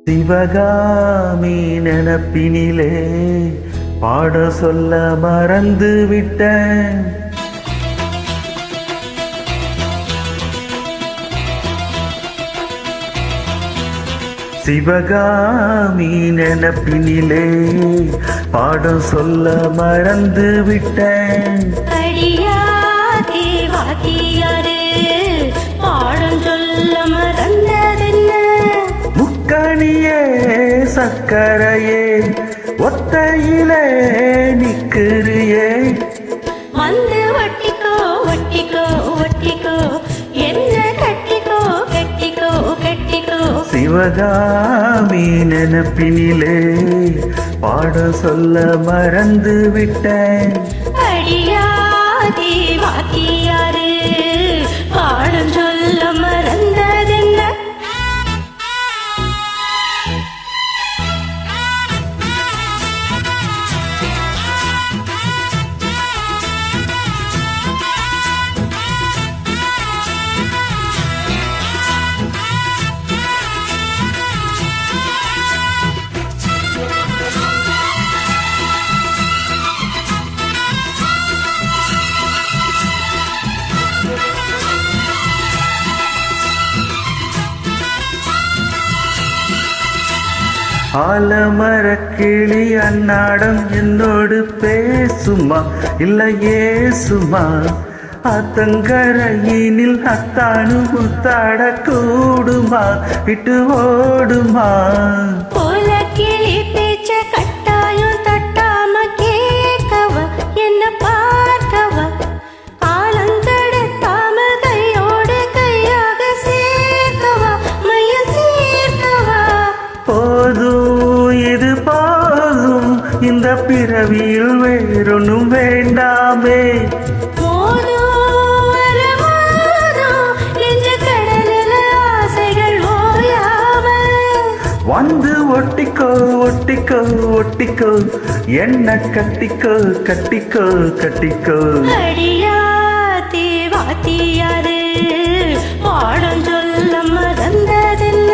சிவகாமி நினப்பினிலே பாட சொல்ல மறந்து விட்டேன். சிவகாமி நினப்பினிலே பாடம் சொல்ல மறந்து விட்டேன். அடியாதே வாத்தியாரே பாடம் சொல்ல மறந்ததென்ன? முக்கணியே சக்கரையே ஒத்தையிலே நிக்கிறியே. வந்து ஒட்டிக்கோ ஒட்டிக்கோ ஒட்டிக்கோ என்ன கட்டிக்கோ கட்டிக்கோ கட்டிக்கோ. சிவகாமி நினப்பினிலே பாட சொல்ல மறந்து விட்டேன். அடியாதே வாத்தியாரே பாடம் சொல்ல மறந்ததென்ன? ஆலமரக்கிளி அன்னாடம் என்னோடு பேசுமா இல்லையே சுமா? அத்தங்கரையினில் அத்தானு முத்தாட கூடுமா விட்டு ஓடுமா? போல கிளி பேச்ச கட்டாயம் தட்டாம கேட்கவா என்ன பார்க்கவா? காலங்கடத்தாம கையோடு கையாக சேர்க்கவா மைய சேர்க்கவா? போதும் இது போதும் இந்த பிறவியில் வேறொன்னும் வேண்டாமே. வந்து ஒட்டிக்கோ ஒட்டிக்கோ ஒட்டிக்கோ என்ன கட்டிக்கோ கட்டிக்கோ கட்டிக்கோ. அடியாதே வாத்தியாரே பாடம் சொல்ல மறந்ததென்ன?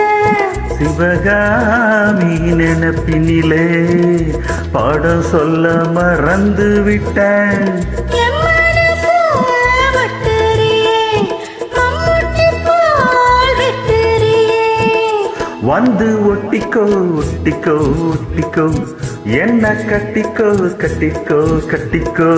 சிவகாமி நினப்பினிலே பாடம் சொல்ல மறந்து விட்டேன். வந்து ஒட்டிக்கோ ஒட்டிக்கோ ஒட்டிக்கோ என்ன கட்டிக்கோ கட்டிக்கோ கட்டிக்கோ.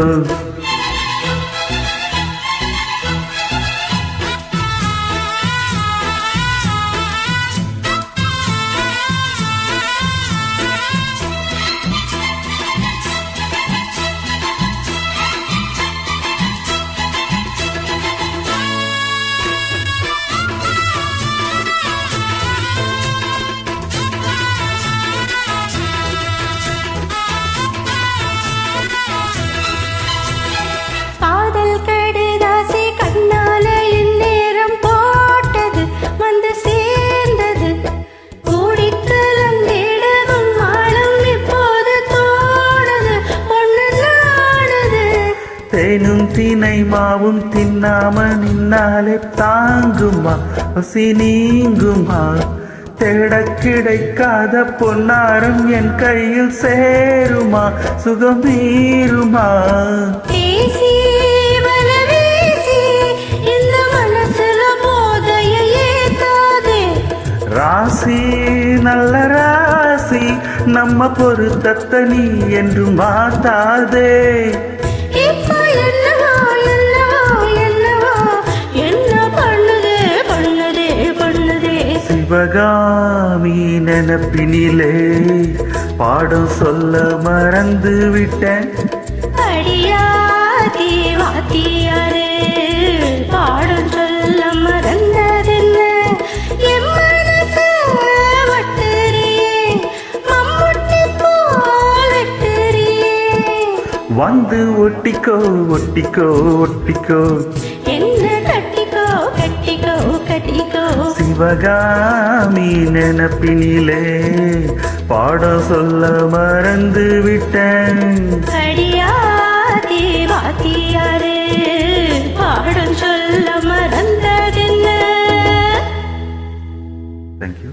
தேனும் தினை மாவும் தின்னாம நின்னாலே தாங்குமா பசி நீங்குமா? தேட கிடைக்காத பொன்னாரம் என் கையில் சேருமா சுகம் மீறுமா? ராசி நல்ல ராசி நம்ம பொருத்தத்தை நீ என்று மாத்தாதே. சிவகாமி நினப்பினிலே பாடம் சொல்ல மறந்து விட்டேன். அடியாதே வாத்தியாரே பாடம் சொல்ல மறந்ததென்ன? என் மனசு வட்டறியே மம்முட்டி போல் வெட்டறியே. வந்து ஒட்டிக்கோ ஒட்டிக்கோ ஒட்டிக்கோ என்ன கட்டிக்கோ கட்டிக்கோ கட்டிக்கோ. சிவகாமி நினப்பினிலே பாடம் சொல்ல மறந்து விட்டேன். அடியாதே வாத்தியாரே பாடம் சொல்ல மறந்ததென்ன? Thank you.